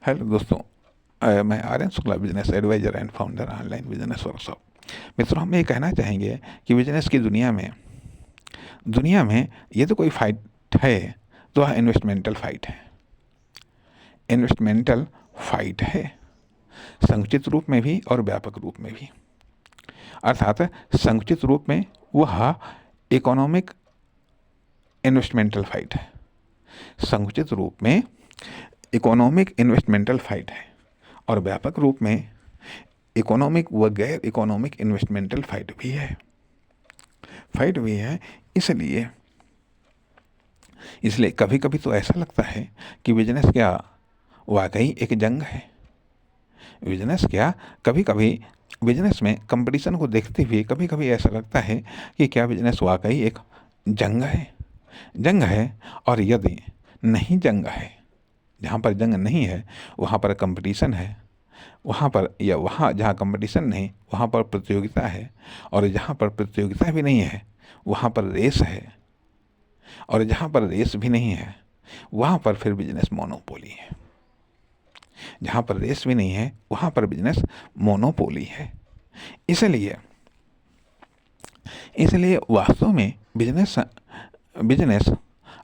Hello दोस्तों, मैं Aryan Shukla, business advisor and founder online business workshop. मित्रों, हम ये कहना चाहेंगे कि बिजनेस की दुनिया में ये तो कोई फाइट है तो वह इन्वेस्टमेंटल फाइट है। इन्वेस्टमेंटल फाइट है, संकुचित रूप में भी और व्यापक रूप में भी। अर्थात संकुचित रूप में वह इकोनॉमिक इन्वेस्टमेंटल फाइट है, संकुचित रूप में इकोनॉमिक इन्वेस्टमेंटल फाइट है, और व्यापक रूप में इकोनॉमिक व गैर इकोनॉमिक इन्वेस्टमेंटल फाइट भी है। इसलिए कभी कभी तो ऐसा लगता है कि बिजनेस क्या वाकई एक जंग है। कभी कभी बिजनेस में कंपटीशन को देखते हुए कभी कभी ऐसा लगता है कि क्या बिजनेस वाकई एक जंग है। और यदि नहीं जंग है, जहाँ पर जंग नहीं है वहाँ पर कंपटीशन है, वहाँ जहाँ कंपटीशन नहीं वहाँ पर प्रतियोगिता है, और जहाँ पर प्रतियोगिता भी नहीं है वहाँ पर रेस है, और जहाँ पर रेस भी नहीं है वहाँ पर फिर बिजनेस मोनोपोली है। जहाँ पर रेस भी नहीं है वहाँ पर बिजनेस मोनोपोली है। इसलिए वास्तव में बिजनेस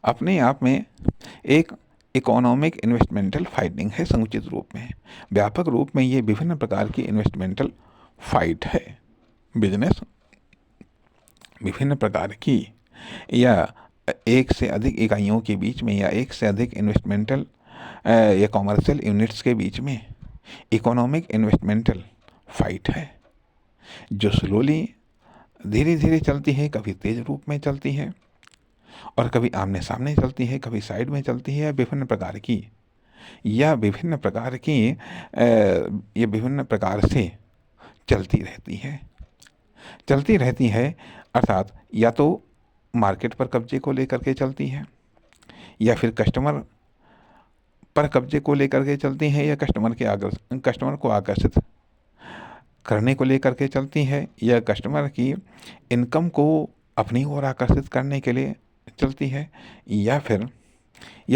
अपने आप में एक इकोनॉमिक इन्वेस्टमेंटल फाइटिंग है। संकुचित रूप में, व्यापक रूप में ये विभिन्न प्रकार की इन्वेस्टमेंटल फाइट है। बिजनेस विभिन्न प्रकार की या एक से अधिक इकाइयों के बीच में या एक से अधिक इन्वेस्टमेंटल या कॉमर्शियल यूनिट्स के बीच में इकोनॉमिक इन्वेस्टमेंटल फाइट है, जो स्लोली धीरे धीरे चलती है, कभी तेज रूप में चलती है और कभी आमने सामने चलती है, कभी साइड में चलती है, विभिन्न प्रकार से चलती रहती है। अर्थात या तो मार्केट पर कब्जे को लेकर के चलती है, या फिर कस्टमर पर कब्जे को लेकर के चलती है, या कस्टमर को आकर्षित करने को लेकर के चलती है, या कस्टमर की इनकम को अपनी ओर आकर्षित करने के लिए चलती है, या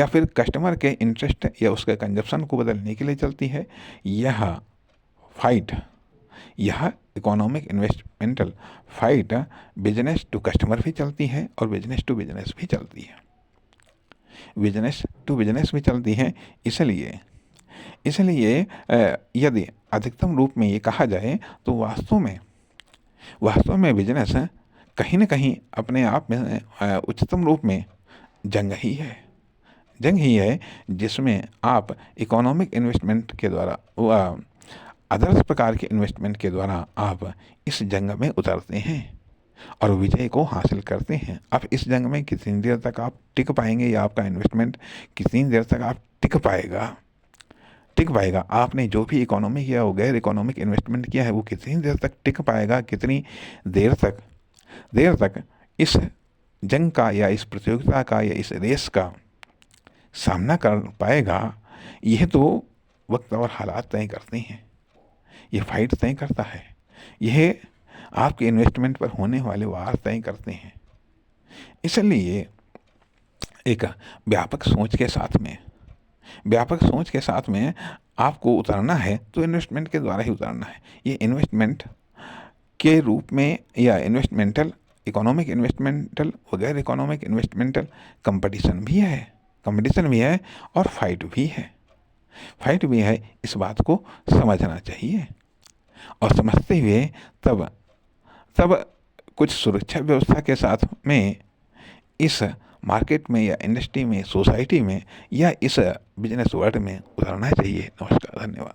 फिर कस्टमर के इंटरेस्ट या उसके कंजप्शन को बदलने के लिए चलती है। यह economic investmental fight business to customer भी चलती है और बिजनेस टू बिजनेस भी चलती है। इसलिए यदि अधिकतम रूप में ये कहा जाए तो वास्तव में बिजनेस कहीं न कहीं अपने आप में उच्चतम रूप में जंग ही है, जिसमें आप इकोनॉमिक इन्वेस्टमेंट के द्वारा आदर्श प्रकार के इन्वेस्टमेंट के द्वारा आप इस जंग में उतरते हैं और विजय को हासिल करते हैं। अब इस जंग में कितनी देर तक आप टिक पाएंगे, या आपका इन्वेस्टमेंट कितनी देर तक आप टिक पाएगा, आपने जो भी इकोनॉमिक या गैर इकोनॉमिक इन्वेस्टमेंट किया है वो कितनी देर तक टिक पाएगा, कितनी देर तक इस जंग का या इस प्रतियोगिता का या इस रेस का सामना कर पाएगा, यह तो वक्त और हालात तय करते हैं। ये फाइट तय करता है, यह आपके इन्वेस्टमेंट पर होने वाले वार तय करते हैं। इसलिए एक व्यापक सोच के साथ में आपको उतरना है तो इन्वेस्टमेंट के द्वारा ही उतरना है। ये इन्वेस्टमेंट के रूप में या इन्वेस्टमेंटल इकोनॉमिक इन्वेस्टमेंटल वगैरह इकोनॉमिक इन्वेस्टमेंटल कंपटीशन भी है और फाइट भी है। इस बात को समझना चाहिए, और समझते हुए तब कुछ सुरक्षा व्यवस्था के साथ में इस मार्केट में या इंडस्ट्री में, सोसाइटी में या इस बिजनेस वर्ल्ड में उतरना चाहिए। नमस्कार, धन्यवाद।